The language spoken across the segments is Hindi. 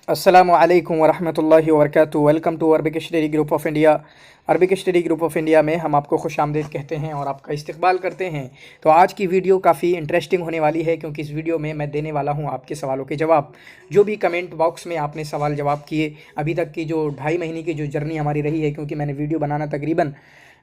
अस्सलामु अलैकुम वरहमतुल्लाहि वबरकातुहू। Welcome to Arabic study group of India. Arabic study group of India में हम आपको खुशामदीद कहते हैं और आपका इस्तकबाल करते हैं। तो आज की वीडियो काफ़ी इंटरेस्टिंग होने वाली है, क्योंकि इस वीडियो में मैं देने वाला हूं आपके सवालों के जवाब। जो भी कमेंट बॉक्स में आपने सवाल जवाब किए, अभी तक की जो 2.5 महीने की जो जर्नी हमारी रही है, क्योंकि मैंने वीडियो बनाना तकरीबन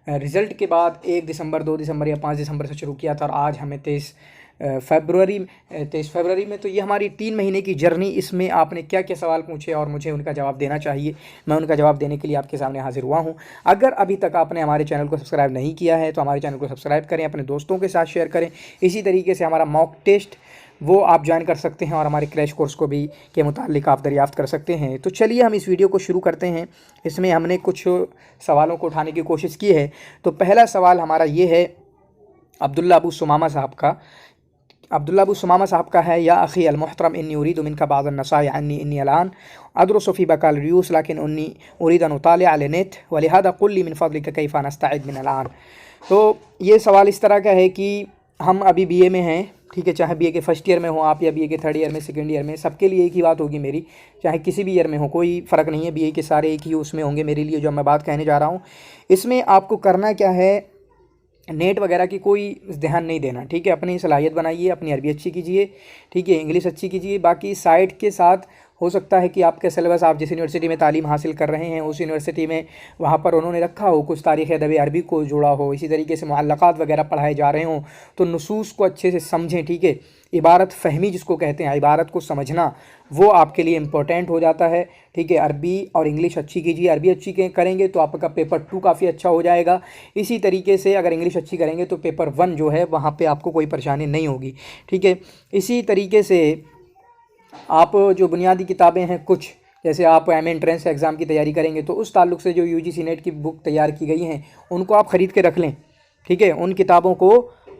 रिज़ल्ट के बाद 1 दिसंबर 2 दिसंबर या 5 दिसंबर से शुरू किया था, और आज हमें 23 फरवरी में। तो ये हमारी 3 महीने की जर्नी, इसमें आपने क्या क्या सवाल पूछे और मुझे उनका जवाब देना चाहिए। मैं उनका जवाब देने के लिए आपके सामने हाजिर हुआ हूँ। अगर अभी तक आपने हमारे चैनल को सब्सक्राइब नहीं किया है तो हमारे चैनल को सब्सक्राइब करें, अपने दोस्तों के साथ शेयर करें। इसी तरीके से हमारा मॉक टेस्ट वो आप ज्वाइन कर सकते हैं और हमारे क्रैश कोर्स को भी के मुतालिक आप दरियाफ़्त कर सकते हैं। तो चलिए हम इस वीडियो को शुरू करते हैं। इसमें हमने कुछ सवालों को उठाने की कोशिश की है। तो पहला सवाल हमारा ये है अब्दुल्ला अबू सुमामा साहब का। अब्दुल्ला अबू सुमामा साहब का है, या अख़ी अलमुहतरम इन्नी उरीदु मिनका बाज़ अन्नसाई अन्नी इन्नी अलान अदरुसु फ़ी बकाल रियूस लाकिन उन्नी उरीद अन उतालिअ अल नेट व लिहाज़ा क़ुल ली मिन फ़ज़लिका कैफ़ा नस्तइद मिन अलान। तो ये सवाल इस तरह का है कि हम अभी बीए में हैं, ठीक है। चाहे बीए के फर्स्ट ईयर में हो आप या बीए के थर्ड ईयर में, सेकंड ईयर में, सबके लिए एक ही बात होगी मेरी। चाहे किसी भी ईयर में हो, कोई फ़र्क नहीं है, बीए के सारे एक ही उसमें होंगे मेरे लिए जो मैं बात कहने जा रहा हूँ। इसमें आपको करना क्या है, नेट वगैरह की कोई ध्यान नहीं देना, ठीक है। अपनी सलाहियत बनाइए, अपनी अरबी अच्छी कीजिए, ठीक है, इंग्लिश अच्छी कीजिए। बाकी साइड के साथ हो सकता है कि आपका सिलेबस, आप जिस यूनिवर्सिटी में तालीम हासिल कर रहे हैं उस यूनिवर्सिटी में वहाँ पर उन्होंने रखा हो, कुछ तारीख़ अदब अरबी को जोड़ा हो, इसी तरीके से मुअल्लक़ात वगैरह पढ़ाए जा रहे हों, तो नुसूस को अच्छे से समझें, ठीक है। इबारत फ़हमी जिसको कहते हैं, इबारत को समझना, वो आपके लिए इम्पोर्टेंट हो जाता है, ठीक है। अरबी और इंग्लिश अच्छी कीजिए। अरबी अच्छी करेंगे तो आपका पेपर 2 काफ़ी अच्छा हो जाएगा। इसी तरीके से अगर इंग्लिश अच्छी करेंगे तो पेपर 1 जो है वहाँ पे आपको कोई परेशानी नहीं होगी, ठीक है। इसी तरीके से आप जो बुनियादी किताबें हैं, कुछ जैसे आप एम एंट्रेंस एग्ज़ाम की तैयारी करेंगे तो उस ताल्लुक़ से जो यूजीसी नेट की बुक तैयार की गई हैं उनको आप ख़रीद के रख लें, ठीक है। उन किताबों को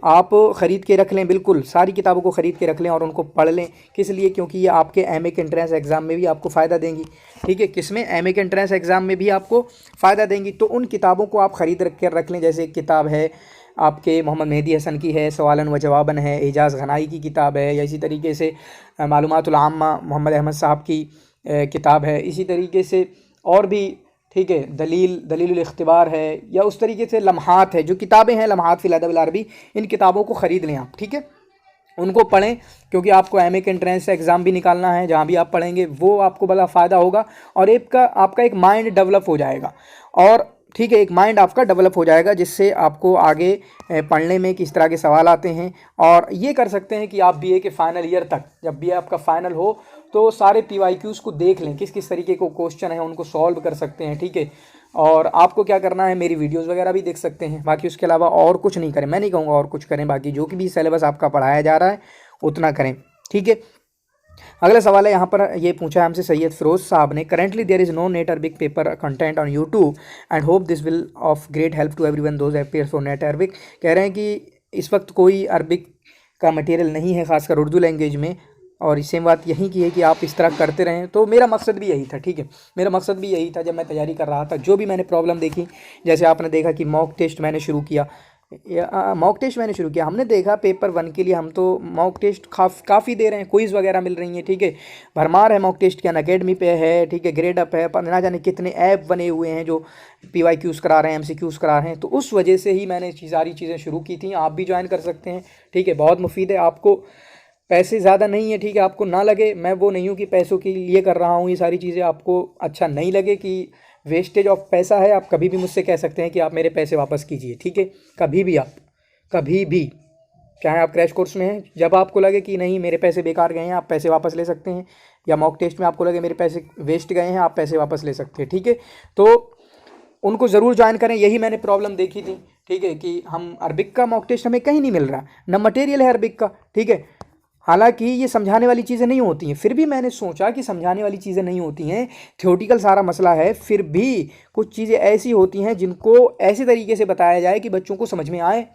आप ख़रीद के रख लें, बिल्कुल सारी किताबों को ख़रीद के रख लें और उनको पढ़ लें। किस लिए? क्योंकि ये आपके एमए के एंट्रेंस एग्ज़ाम में भी आपको फ़ायदा देंगी, ठीक है। किस में? एमए के एंट्रेंस एग्ज़ाम में भी आपको फ़ायदा देंगी। तो उन किताबों को आप ख़रीद रख लें। जैसे एक किताब है आपके मोहम्मद मेहदी हसन की है, सवालन व जवाबन है, एजाज़ गनाई की किताब है, या इसी तरीके से मालूमातुल आम्मा मोहम्मद अहमद साहब की किताब है। इसी तरीके से और भी, ठीक है, दलीलुल इख्तिबार है, या उस तरीके से लम्हात है, जो किताबें हैं लम्हात फ़िल अदब अल अरबी, इन किताबों को ख़रीद लें आप, ठीक है। उनको पढ़ें, क्योंकि आपको एमए के एंट्रेंस एग्ज़ाम भी निकालना है, जहाँ भी आप पढ़ेंगे वो आपको बड़ा फ़ायदा होगा और आपका एक माइंड डेवलप हो जाएगा, और ठीक है, एक माइंड आपका डेवलप हो जाएगा, जिससे आपको आगे पढ़ने में किस तरह के सवाल आते हैं। और ये कर सकते हैं कि आप बीए के फाइनल ईयर तक, जब बीए आपका फ़ाइनल हो, तो सारे पीवाईक्यूज़ को देख लें, किस किस तरीके को क्वेश्चन है उनको सॉल्व कर सकते हैं, ठीक है। और आपको क्या करना है, मेरी वीडियोस वगैरह भी देख सकते हैं। बाकी उसके अलावा और कुछ नहीं करें, मैं नहीं कहूँगा और कुछ करें, बाकी जो कि भी सिलेबस आपका पढ़ाया जा रहा है उतना करें, ठीक है। अगला सवाल है, यहाँ पर ये पूछा है हमसे सैयद फिरोज़ साहब ने। Currently there is no NET Arabic paper content on YouTube and hope this will of great help to everyone those appears for NET Arabic. कह रहे हैं कि इस वक्त कोई अरबिक का मटेरियल नहीं है, ख़ासकर उर्दू लैंग्वेज में, और सेम बात यही की है कि आप इस तरह करते रहें। तो मेरा मकसद भी यही था, ठीक है, मेरा मकसद भी यही था जब मैं तैयारी कर रहा था। जो भी मैंने प्रॉब्लम देखी, जैसे आपने देखा कि मॉक टेस्ट मैंने शुरू किया, हमने देखा पेपर 1 के लिए हम तो मॉक टेस्ट काफ़ी दे रहे हैं, क्विज़ वगैरह मिल रही हैं, ठीक है, भरमार है मॉक टेस्ट की, अनअकैडमी पे है, ठीक है, ग्रेड अप है, ना जाने कितने ऐप बने हुए हैं जो पीवाईक्यूज़ करा रहे हैं, एमसीक्यूज़ करा रहे हैं। तो उस वजह से ही मैंने सारी चीज़ें शुरू की थी। आप भी ज्वाइन कर सकते हैं, ठीक है, बहुत मुफीद है। आपको पैसे ज़्यादा नहीं है, ठीक है, आपको ना लगे, मैं वो नहीं हूँ कि पैसों के लिए कर रहा हूँ ये सारी चीज़ें, आपको अच्छा नहीं लगे कि वेस्टेज ऑफ पैसा है, आप कभी भी मुझसे कह सकते हैं कि आप मेरे पैसे वापस कीजिए, ठीक है। कभी भी आप, कभी भी, चाहे आप क्रैश कोर्स में हैं, जब आपको लगे कि नहीं मेरे पैसे बेकार गए हैं, आप पैसे वापस ले सकते हैं, या मॉक टेस्ट में आपको लगे मेरे पैसे वेस्ट गए हैं, आप पैसे वापस ले सकते हैं, ठीक है। तो उनको ज़रूर ज्वाइन करें। यही मैंने प्रॉब्लम देखी थी, ठीक है, कि हम अरबिक का मॉक टेस्ट हमें कहीं नहीं मिल रहा, न मटेरियल है अरबिक का, ठीक है। हालांकि ये समझाने वाली चीज़ें नहीं होती हैं, फिर भी मैंने सोचा कि समझाने वाली चीज़ें नहीं होती हैं, थ्योरेटिकल सारा मसला है, फिर भी कुछ चीज़ें ऐसी होती हैं जिनको ऐसे तरीके से बताया जाए कि बच्चों को समझ में आए,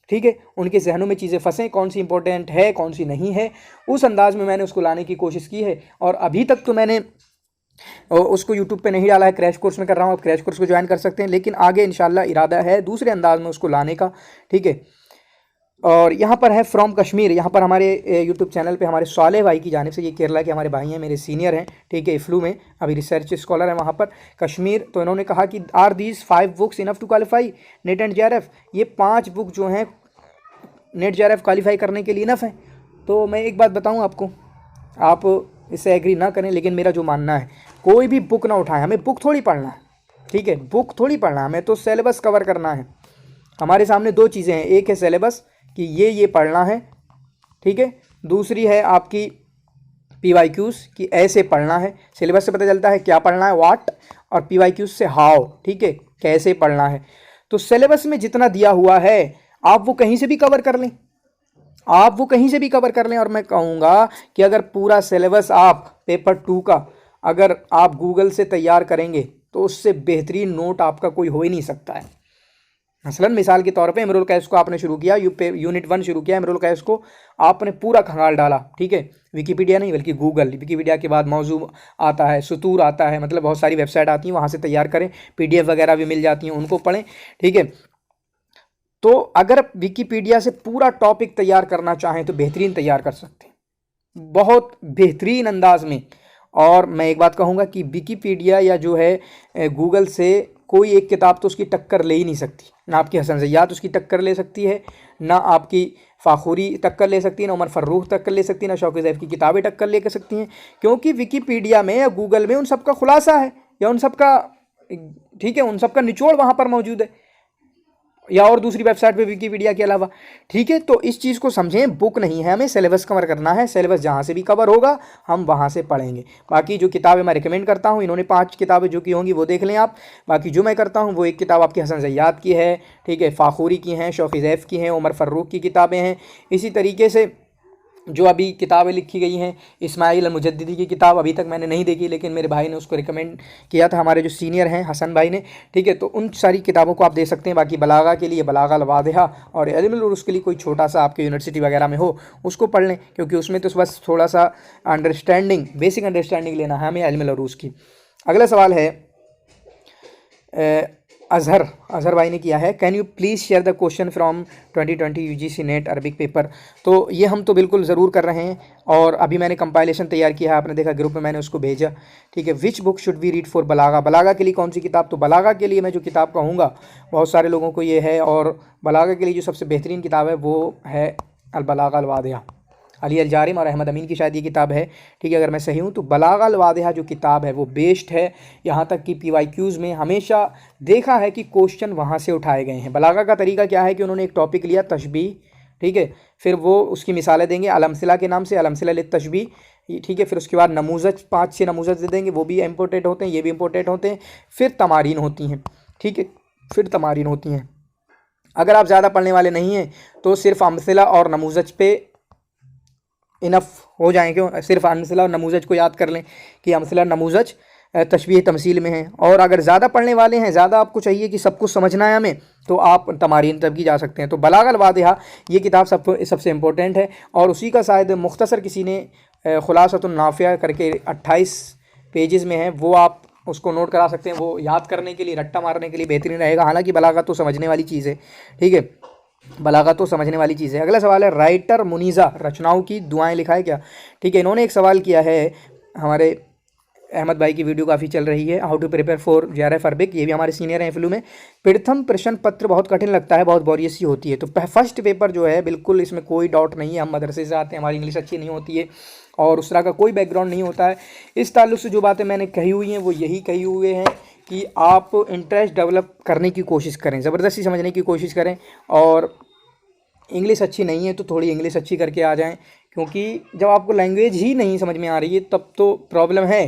ठीक है, उनके जहनों में चीज़ें फंसें, कौन सी इंपॉर्टेंट है कौन सी नहीं है, उस अंदाज़ में मैंने उसको लाने की कोशिश की है। और अभी तक तो मैंने उसको यूट्यूब पे नहीं डाला है, क्रैश कोर्स में कर रहा हूँ, आप क्रैश कोर्स को ज्वाइन कर सकते हैं, लेकिन आगे इंशाल्लाह इरादा है दूसरे अंदाज में उसको लाने का, ठीक है। और यहाँ पर है फ्रॉम कश्मीर। यहाँ पर हमारे यूट्यूब चैनल पे हमारे साले भाई की जानिब से, ये केरला के हमारे भाई हैं, मेरे सीनियर हैं, ठीक है, इफ्लू में अभी रिसर्च स्कॉलर है वहाँ पर कश्मीर। तो इन्होंने कहा कि are these 5 books enough to qualify NET and JRF। ये 5 बुक जो हैं नेट JRF क्वालिफाई करने के लिए इनफ है। तो मैं एक बात बताऊँ आपको, आप इससे एग्री ना करें, लेकिन मेरा जो मानना है, कोई भी बुक ना उठाएं। हमें बुक थोड़ी पढ़ना है, ठीक है, बुक थोड़ी पढ़ना है, हमें तो सिलेबस कवर करना है। हमारे सामने 2 चीज़ें हैं, एक है सिलेबस कि ये पढ़ना है, ठीक है, दूसरी है आपकी PYQs कि ऐसे पढ़ना है। सिलेबस से पता चलता है क्या पढ़ना है, व्हाट, और PYQs से हाउ, ठीक है, कैसे पढ़ना है। तो सिलेबस में जितना दिया हुआ है आप वो कहीं से भी कवर कर लें, आप वो कहीं से भी कवर कर लें। और मैं कहूँगा कि अगर पूरा सिलेबस आप पेपर 2 का अगर आप गूगल से तैयार करेंगे तो उससे बेहतरीन नोट आपका कोई हो ही नहीं सकता है। मसलन मिसाल के तौर पे इमरुल कैस को आपने शुरू किया, यूनिट 1 शुरू किया, इमरुल कैस को आपने पूरा खंगाल डाला, ठीक है, विकीपीडिया नहीं बल्कि गूगल, विकीपीडिया के बाद मौजू आता है, सुतूर आता है, मतलब बहुत सारी वेबसाइट आती हैं, वहाँ से तैयार करें, PDF वगैरह भी मिल जाती हैं, उनको पढ़ें, ठीक है। तो अगर विकीपीडिया से पूरा टॉपिक तैयार करना चाहें तो बेहतरीन तैयार कर सकते हैं, बहुत बेहतरीन अंदाज में। और मैं एक बात कहूँगा कि विकीपीडिया या जो है गूगल से कोई एक किताब तो उसकी टक्कर ले ही नहीं सकती। ना आपकी हसन ज़ैयात उसकी टक्कर ले सकती है, ना आपकी फ़ाखुरी टक्कर ले सकती है, ना उमर फ़र्रुख टक्कर ले सकती है, ना शौक़ ज़ैफ़ की किताबें टक्कर ले सकती हैं। क्योंकि विकीपीडिया में या गूगल में उन सब का खुलासा है, या उन सब का, ठीक है, उन सब का निचोड़ वहाँ पर मौजूद है, या और दूसरी वेबसाइट पे विकीपीडिया के अलावा, ठीक है। तो इस चीज़ को समझें, बुक नहीं है, हमें सिलेबस कवर करना है। सिलेबस जहाँ से भी कवर होगा हम वहाँ से पढ़ेंगे। बाकी जो किताबें मैं रिकमेंड करता हूँ, इन्होंने 5 किताबें जो की होंगी वो देख लें आप। बाकी जो मैं करता हूँ वो एक किताब आपकी हसन ज़ैयात की है, ठीक है, फ़ाखुरी की हैं, शौक़ ज़ैफ़ की हैं, उमर फ़र्रुख की किताबें हैं। इसी तरीके से जो अभी किताबें लिखी गई हैं, इस्माइल अल-मुजद्दिदी की किताब अभी तक मैंने नहीं देखी, लेकिन मेरे भाई ने उसको रिकमेंड किया था, हमारे जो सीनियर हैं हसन भाई ने, ठीक है। तो उन सारी किताबों को आप दे सकते हैं। बाकी बलागा के लिए बलागा अल-वादिहा और इल्मुल उरूज़ के लिए कोई छोटा सा आपके यूनिवर्सिटी वगैरह में हो उसको पढ़ लें, क्योंकि उसमें तो बस थोड़ा सा अंडरस्टैंडिंग, बेसिक अंडरस्टैंडिंग लेना है हमें इल्मुल उरूज़ की। अगला सवाल है अजहर भाई ने किया है, can you please share the question from 2020 UGC net Arabic paper. तो ये हम तो बिल्कुल ज़रूर कर रहे हैं, और अभी मैंने कंपाइलेशन तैयार किया है, आपने देखा ग्रुप में मैंने उसको भेजा, ठीक है। Which book should we read for बलागा, बलागा के लिए कौन सी किताब। तो बलागा के लिए मैं जो किताब कहूँगा बहुत सारे लोगों को ये है, और बलागा के लिए जो सबसे बेहतरीन किताब है वो है अल-बलागा अल-वादिहा, अली अल-जारिम और अहमद अमीन की शायद ये किताब है, ठीक है, अगर मैं सही हूँ। तो बलागा अल-वादिहा जो किताब है वो बेस्ड है, यहाँ तक कि PYQs में हमेशा देखा है कि क्वेश्चन वहाँ से उठाए गए हैं। बलागा का तरीका क्या है कि उन्होंने एक टॉपिक लिया तशबीह, ठीक है, फिर वो उसकी मिसालें देंगे अलमसिला के नाम से, अलमसिला लित्तशबीह, ठीक है, फिर उसके बाद नमूज़ज 5-6 नमूज़ज दे देंगे, वो भी इम्पोर्टेंट होते हैं, ये भी इम्पोर्टेंट होते हैं। फिर तमारीन होती हैं, ठीक है, फिर तमारीन होती हैं। अगर आप ज़्यादा पढ़ने वाले नहीं हैं तो सिर्फ अमसिला और नमूज़ज पे इनफ हो जाएँ, क्यों, सिर्फ अमसिला और नमूज़ज को याद कर लें कि अमसिला नमूज़ज तशबीह तमसील में है। और अगर ज़्यादा पढ़ने वाले हैं, ज़्यादा आपको चाहिए कि सब कुछ समझना है हमें, तो आप तमारीन तब की जा सकते हैं। तो बलागा अल-वादिहा ये किताब सबसे इम्पोर्टेंट है, और उसी का शायद मुख्तसर किसी ने खुलासतुन नाफ़िया करके 28 पेजेस में है, वो आप उसको नोट करा सकते हैं। वो याद करने के लिए, रट्टा मारने के लिए बेहतरीन रहेगा। हालांकि बलागा तो समझने वाली चीज़ है, ठीक है, बलागा तो समझने वाली चीज़ है। अगला सवाल है राइटर मुनीज़ा रचनाओं की दुआएं लिखा है क्या। ठीक है, इन्होंने एक सवाल किया है, हमारे अहमद भाई की वीडियो काफ़ी चल रही है, how to prepare for JRF Arabic, ये भी हमारे सीनियर हैं फ्लू में। प्रथम प्रश्न पत्र बहुत कठिन लगता है, बहुत बोरियस सी होती है। तो फर्स्ट पेपर जो है बिल्कुल इसमें कोई डाउट नहीं है, हम मदरसे से आते हैं, हमारी इंग्लिश अच्छी नहीं होती है और उस तरह का कोई बैकग्राउंड नहीं होता है। इस ताल्लुक से जो बातें मैंने कही हुई हैं वो यही कही हुए हैं कि आप इंटरेस्ट डेवलप करने की कोशिश करें, ज़बरदस्ती समझने की कोशिश करें, और इंग्लिश अच्छी नहीं है तो थोड़ी इंग्लिश अच्छी करके आ जाएं, क्योंकि जब आपको लैंग्वेज ही नहीं समझ में आ रही है तब तो प्रॉब्लम है।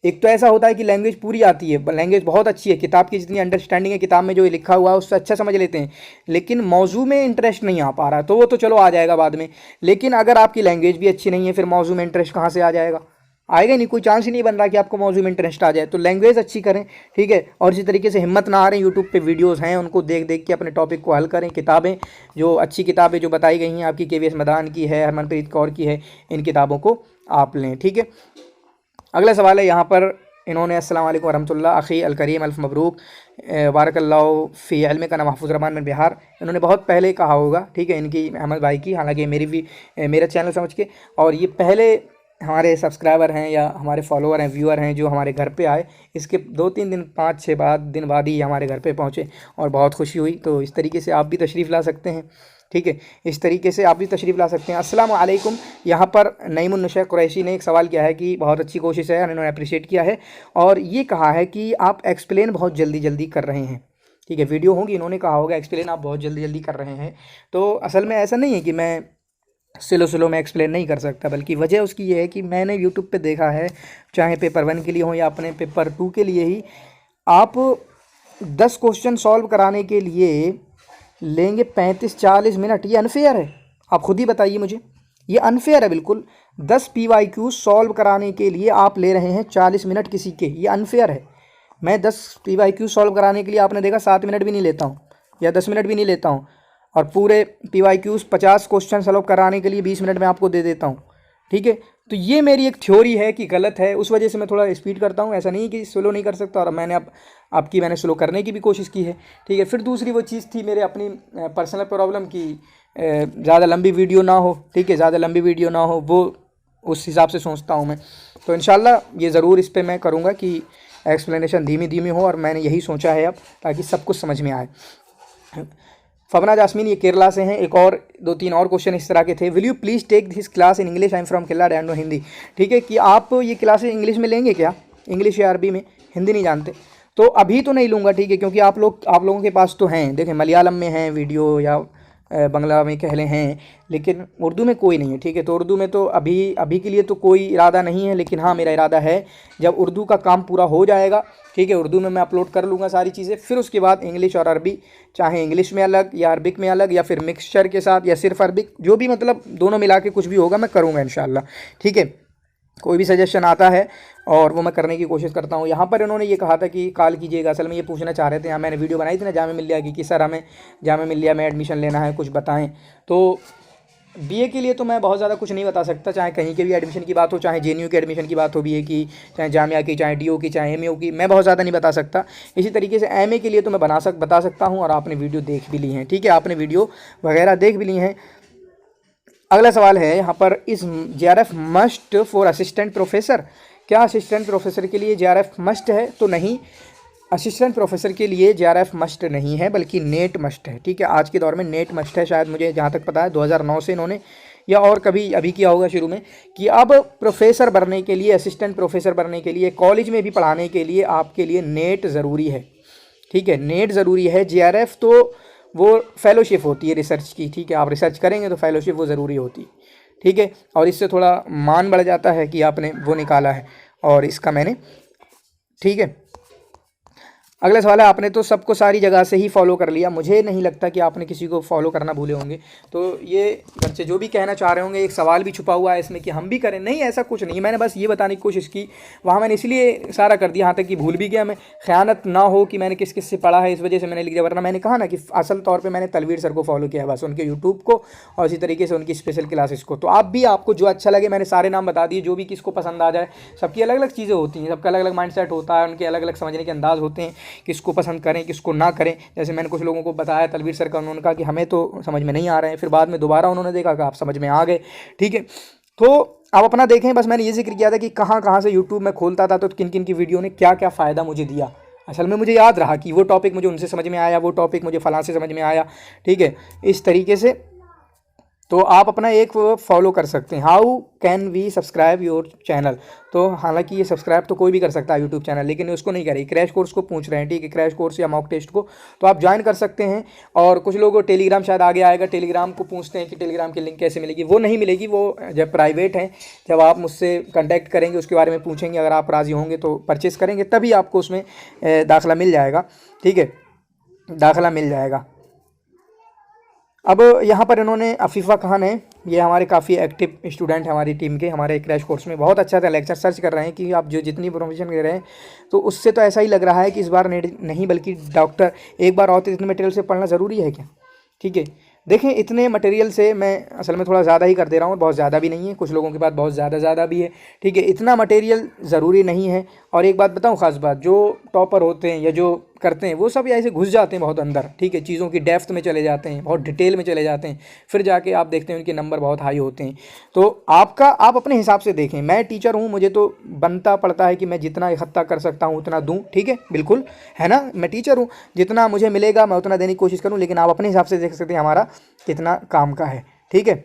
एक तो ऐसा होता है कि लैंग्वेज पूरी आती है, लैंग्वेज बहुत अच्छी है, किताब की जितनी अंडरस्टैंडिंग है किताब में जो लिखा हुआ है उससे अच्छा समझ लेते हैं, लेकिन मौजू में इंटरेस्ट नहीं आ पा रहा, तो वो तो चलो आ जाएगा बाद में। लेकिन अगर आपकी लैंग्वेज भी अच्छी नहीं है फिर मौजू में इंटरेस्ट कहाँ से आ जाएगा, आएगा नहीं, कोई चांस ही नहीं बन रहा कि आपको मौजू में इंटरेस्ट आ जाए। तो लैंग्वेज अच्छी करें, ठीक है, और इसी तरीके से हिम्मत ना आ रही, यूट्यूब पे वीडियोस हैं उनको देख देख के अपने टॉपिक को हल करें। किताबें जो अच्छी किताबें जो बताई गई हैं आपकी, KVS मदान की है, हरमनप्रीत कौर की है, इन किताबों को आप लें, ठीक है। अगला सवाल है यहाँ पर इन्होंने अस्सलाम वालेकुम वरहमतुल्लाह अख़ी अल करीम अल्फ़ मबरूक बारकल्लाहु फ़ी इल्म का नाम महफूज़ रहमान बिन बिहार। इन्होंने बहुत पहले कहा होगा, ठीक है, इनकी अहमद भाई की, हालांकि मेरा चैनल समझ के, और ये पहले हमारे सब्सक्राइबर हैं या हमारे फॉलोअर हैं, व्यूअर हैं, जो हमारे घर पे आए। इसके 2-3 दिन 5-6 दिन बाद ही हमारे घर पे पहुँचे और बहुत खुशी हुई। तो इस तरीके से आप भी तशरीफ़ ला सकते हैं, ठीक है, इस तरीके से आप भी तशरीफ़ ला सकते हैं। अस्सलाम वालेकुम। यहाँ पर नईमुन्नशा कुरैशी ने एक सवाल किया है कि बहुत अच्छी कोशिश है, इन्होंने अप्रिशिएट किया है और ये कहा है कि आप एक्सप्लेन बहुत जल्दी जल्दी कर रहे हैं, ठीक है, वीडियो होगी, इन्होंने कहा होगा एक्सप्लेन आप बहुत जल्दी जल्दी कर रहे हैं। तो असल में ऐसा नहीं है कि मैं स्लो में एक्सप्लेन नहीं कर सकता, बल्कि वजह उसकी ये है कि मैंने यूट्यूब पे देखा है, चाहे पेपर 1 के लिए हो या अपने पेपर 2 के लिए ही, आप 10 क्वेश्चन सॉल्व कराने के लिए लेंगे 35-40 मिनट। ये अनफेयर है, आप खुद ही बताइए मुझे, ये अनफेयर है बिल्कुल। 10 PYQ सॉल्व कराने के लिए आप ले रहे हैं 40 मिनट किसी के, ये अनफेयर है। मैं 10 PYQ सॉल्व कराने के लिए, आपने देखा, 7 मिनट भी नहीं लेता हूँ या 10 मिनट भी नहीं लेता हूँ, और पूरे PYQs 50 क्वेश्चन सॉल्व कराने के लिए 20 मिनट में आपको दे देता हूँ, ठीक है। तो ये मेरी एक थ्योरी है कि गलत है, उस वजह से मैं थोड़ा स्पीड करता हूँ। ऐसा नहीं कि स्लो नहीं कर सकता, और मैंने मैंने स्लो करने की भी कोशिश की है, ठीक है। फिर दूसरी वो चीज़ थी मेरे अपनी पर्सनल प्रॉब्लम की, ज़्यादा लंबी वीडियो ना हो, ठीक है, ज़्यादा लंबी वीडियो ना हो, वो उस हिसाब से सोचता हूँ मैं। तो इंशाल्लाह ये ज़रूर इस पर मैं करूँगा कि एक्सप्लेनेशन धीमी धीमी हो, और मैंने यही सोचा है अब, ताकि सब कुछ समझ में आए। फबना जास्मीन, ये केरला से हैं। एक और 2-3 और क्वेश्चन इस तरह के थे। Will you please take this class in English, I am from Kerala, dunno Hindi, ठीक है, कि आप ये क्लासेस इंग्लिश में लेंगे क्या, इंग्लिश या अरबी में, हिंदी नहीं जानते तो अभी तो नहीं लूँगा, ठीक है, क्योंकि आप लोगों के पास तो हैं, देखें, मलयालम में हैं वीडियो या बंगला में कह लें हैं, लेकिन उर्दू में कोई नहीं है, ठीक है। तो उर्दू में तो अभी के लिए तो कोई इरादा नहीं है, लेकिन हाँ, मेरा इरादा है जब उर्दू का काम पूरा हो जाएगा, ठीक है, उर्दू में मैं अपलोड कर लूँगा सारी चीज़ें, फिर उसके बाद इंग्लिश और अरबी, चाहे इंग्लिश में अलग या अरबिक में अलग, या फिर मिक्सचर के साथ, या सिर्फ अरबिक, जो भी, मतलब दोनों मिला के कुछ भी होगा मैं करूँगा इंशाल्लाह, ठीक है। कोई भी सजेशन आता है और वो मैं करने की कोशिश करता हूँ। यहाँ पर इन्होंने ये कहा था कि कॉल कीजिएगा, असल में ये पूछना चाह रहे थे, यहाँ मैंने वीडियो बनाई थी ना जामिया मिल्लिया की, कि सर हमें जामिया मिल्लिया में एडमिशन लेना है, कुछ बताएं। तो BA के लिए तो मैं बहुत ज़्यादा कुछ नहीं बता सकता, चाहे कहीं के भी एडमिशन की बात हो, चाहे JNU के एडमिशन की बात हो, BA की, चाहे जामिया की, चाहे DO की, चाहे MAU की, मैं बहुत ज़्यादा नहीं बता सकता। इसी तरीके से MA के लिए तो मैं बता सकता हूँ, और आपने वीडियो देख भी ली हैं, ठीक है, आपने वीडियो वगैरह देख भी ली हैं। अगला सवाल है यहाँ पर, इस JRF must for assistant professor, क्या असिस्टेंट प्रोफेसर के लिए JRF मस्ट है? तो नहीं, असिस्टेंट प्रोफेसर के लिए JRF मस्ट नहीं है, बल्कि नेट मस्ट है, ठीक है। आज के दौर में नेट मस्ट है, शायद मुझे जहाँ तक पता है 2009 से इन्होंने, या और कभी अभी किया होगा शुरू में, कि अब प्रोफेसर बनने के लिए, असिस्टेंट प्रोफेसर बनने के लिए, कॉलेज में भी पढ़ाने के लिए आपके लिए नेट ज़रूरी है, ठीक है, नेट ज़रूरी है। JRF तो वो फेलोशिप होती है रिसर्च की, ठीक है, आप रिसर्च करेंगे तो फेलोशिप वो ज़रूरी होती है, ठीक है, और इससे थोड़ा मान बढ़ जाता है कि आपने वो निकाला है, और इसका मैंने, ठीक है। अगला सवाल है, आपने तो सबको सारी जगह से ही फॉलो कर लिया, मुझे नहीं लगता कि आपने किसी को फॉलो करना भूले होंगे। तो ये बच्चे जो भी कहना चाह रहे होंगे, एक सवाल भी छुपा हुआ है इसमें कि हम भी करें, नहीं, ऐसा कुछ नहीं, मैंने बस ये बताने की कोशिश की, वहाँ मैंने इसलिए सारा कर दिया, यहाँ तक कि भूल भी गया मैं, ख़यानत ना हो कि मैंने किस किस से पढ़ा है, इस वजह से मैंने लिख दिया, वरना मैंने कहा ना कि असल तौर पर मैंने तलवीर सर को फॉलो किया है, बस उनके यूट्यूब को, और इसी तरीके से उनकी स्पेशल क्लासेस को। तो आप भी, आपको जो अच्छा लगे, मैंने सारे नाम बता दिए, जो भी किसको पसंद आ जाए, सबकी अलग अलग चीज़ें होती हैं, सबका अलग अलग माइंड सेट होता है, उनके अलग अलग समझने के अंदाज़ होते हैं, किसको पसंद करें किसको ना करें। जैसे मैंने कुछ लोगों को बताया तलवीर सर का, उन्होंने कहा कि हमें तो समझ में नहीं आ रहे हैं, फिर बाद में दोबारा उन्होंने देखा कि आप समझ में आ गए, ठीक है। तो आप अपना देखें, बस मैंने ये जिक्र किया था कि कहाँ कहाँ से यूट्यूब में खोलता था तो किन किन की वीडियो ने क्या क्या फ़ायदा मुझे दिया। असल में मुझे याद रहा कि वो टॉपिक मुझे उनसे समझ में आया, वो टॉपिक मुझे फलां से समझ में आया, ठीक है, इस तरीके से। तो आप अपना एक फॉलो कर सकते हैं, how can V subscribe your channel. तो हालांकि ये सब्सक्राइब तो कोई भी कर सकता है यूट्यूब चैनल, लेकिन उसको नहीं करें, क्रैश कोर्स को पूछ रहे हैं, ठीक है, क्रैश कोर्स या मॉक टेस्ट को, तो आप ज्वाइन कर सकते हैं। और कुछ लोगों को टेलीग्राम शायद आगे आएगा, टेलीग्राम को पूछते हैं कि टेलीग्राम की लिंक कैसे मिलेगी, वो नहीं मिलेगी, वो जब प्राइवेट है, जब आप मुझसे कॉन्टैक्ट करेंगे, उसके बारे में पूछेंगे, अगर आप राज़ी होंगे तो परचेस करेंगे, तभी आपको उसमें दाखिला मिल जाएगा, ठीक है, दाखिला मिल जाएगा। अब यहाँ पर इन्होंने, अफीफ़ा खान है, ये हमारे काफ़ी एक्टिव स्टूडेंट हैं हमारी टीम के, हमारे क्रैश कोर्स में बहुत अच्छा था लेक्चर, सर्च कर रहे हैं कि आप जो जितनी प्रोफेशन कर रहे हैं, तो उससे तो ऐसा ही लग रहा है कि इस बार नहीं बल्कि डॉक्टर, एक बार और इतने मटेरियल से पढ़ना ज़रूरी है क्या, ठीक है। देखें इतने मटेरियल से मैं असल में थोड़ा ज़्यादा ही कर दे रहा हूँ, बहुत ज़्यादा भी नहीं है, कुछ लोगों के पास बहुत ज़्यादा भी है, ठीक है। इतना मटेरियल ज़रूरी नहीं है। और एक बात बताऊँ ख़ास बात, जो टॉपर होते हैं या जो करते हैं वो सब ऐसे घुस जाते हैं बहुत अंदर, ठीक है, चीज़ों की डेप्थ में चले जाते हैं, बहुत डिटेल में चले जाते हैं, फिर जाके आप देखते हैं उनके नंबर बहुत हाई होते हैं। तो आप अपने हिसाब से देखें। मैं टीचर हूँ, मुझे तो बनता पड़ता है कि मैं जितना इकट्ठा कर सकता हूँ उतना दूँ, ठीक है, बिल्कुल, है ना। मैं टीचर हूँ, जितना मुझे मिलेगा मैं उतना देने की कोशिश करूँ, लेकिन आप अपने हिसाब से देख सकते हैं हमारा कितना काम का है, ठीक है।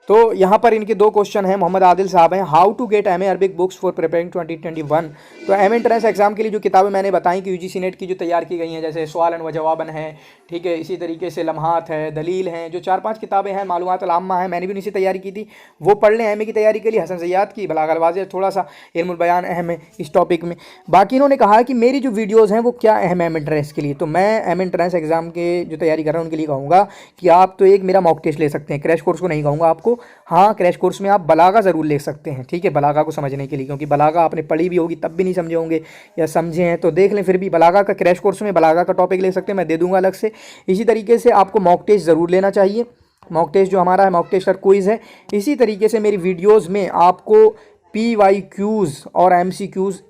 तो यहाँ पर इनके दो क्वेश्चन हैं, मोहम्मद आदिल साहब हैं, how to get MA Arabic books for preparing 2021। तो एमए एंट्रेंस एग्जाम के लिए जो किताबें मैंने बताई कि यूजीसी नेट की जो तैयार की गई हैं, जैसे सवालन व जवाबन है, ठीक है, इसी तरीके से लम्हात है, दलील हैं, जो 4-5 किताबें हैं, मालूमात आम्मा है, मैंने भी उन्हीं से तैयारी की थी, वो पढ़ लें एमए की तैयारी के लिए। हसन ज़ैयाद की बलागत वाज़ेह, थोड़ा सा इल्मुल बयान अहम है इस टॉपिक में। बाकी इन्होंने कहा कि मेरी जो वीडियोज़ हैं वो क्या अहम है एम एंट्रेंस के लिए, तो मैं एम एंट्रेंस एग्जाम के जो तैयारी कर रहे हैं उनके लिए कहूँगा कि आप तो एक मेरा मॉक टेस्ट ले सकते हैं, क्रैश कोर्स को नहीं कहूँगा आपको। हाँ, क्रैश कोर्स में आप बलागा ज़रूर ले सकते हैं, ठीक है, बलागा को समझने के लिए, क्योंकि बलागा आपने पढ़ी भी होगी तब भी नहीं समझे होंगे, या समझे हैं तो देख लें। फिर भी बलागा का क्रैश कोर्स में बलागा का टॉपिक ले सकते हैं, मैं दे दूंगा अलग से। इसी तरीके से आपको मॉक टेस्ट ज़रूर लेना चाहिए, मॉक टेस्ट जो हमारा है मॉक टेस्ट और क्विज़ है। इसी तरीके से मेरी वीडियोज़ में आपको PYQs और MCQs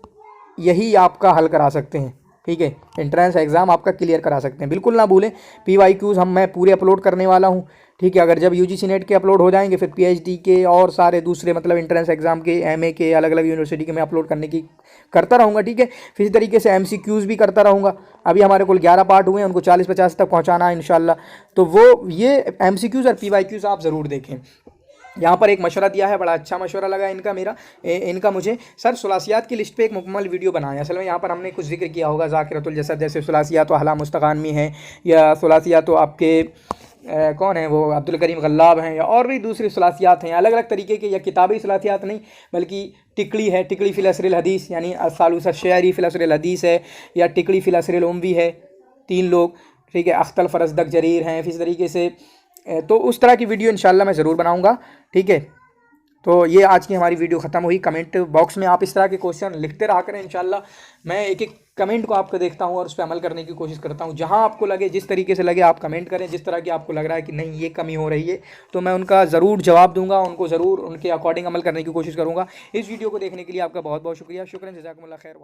यही आपका हल करा सकते हैं, ठीक है, एंट्रेंस एग्ज़ाम आपका क्लियर करा सकते हैं। बिल्कुल ना भूलें, PYQs मैं पूरे अपलोड करने वाला हूँ, ठीक है। अगर जब यूजीसी नेट के अपलोड हो जाएंगे फिर PhD के और सारे दूसरे मतलब एंट्रेंस एग्जाम के, MA के, अलग अलग यूनिवर्सिटी के मैं अपलोड करने की करता रहूँगा, ठीक है। फिर इसी तरीके से MCQs भी करता रहूँगा। अभी हमारे कुल 11 पार्ट हुए हैं, उनको 40-50 तक पहुँचाना है इंशाल्लाह। तो वो ये MCQs और PYQs आप ज़रूर देखें। यहाँ पर एक मशवरा दिया है, बड़ा अच्छा मशवरा लगा इनका इनका मुझे, सर सुलासियात की लिस्ट पे एक मुकम्मल वीडियो बनाएं। असल में यहाँ पर हमने कुछ जिक्र किया होगा ज़ाकिरतुल जसद, जैसे सुलासियात तो अहला मुस्तगानमी है, या सुलासियात तो आपके कौन है वो अब्दुल करीम गल्लाब हैं, या और भी दूसरी सुलासियात हैं अलग अलग तरीके के, या किताबी सुलासियात नहीं बल्कि टिकड़ी है, टिकड़ी फ़िल असरिल हदीस यानी सालूस शेरी फ़िल असरिल हदीस है, या टिकड़ी फ़िल असरिल उम्वी है, 3 लोग, ठीक है, अख्तल फरजदक जरीर हैं। इस तरीके से तो उस तरह की वीडियो इंशाल्लाह मैं ज़रूर बनाऊँगा, ठीक है। तो ये आज की हमारी वीडियो ख़त्म हुई। कमेंट बॉक्स में आप इस तरह के क्वेश्चन लिखते रहा करें, इंशाल्लाह मैं एक एक कमेंट को आपको देखता हूँ और उस पर अमल करने की कोशिश करता हूँ। जहाँ आपको लगे, जिस तरीके से लगे आप कमेंट करें, जिस तरह की आपको लग रहा है कि नहीं ये कमी हो रही है तो मैं उनका ज़रूर जवाब दूंगा, उनको ज़रूर उनके अकॉर्डिंग अमल करने की कोशिश करूँगा। इस वीडियो को देखने के लिए आपका बहुत बहुत शुक्रिया। जज़ाकुमुल्लाह खैर।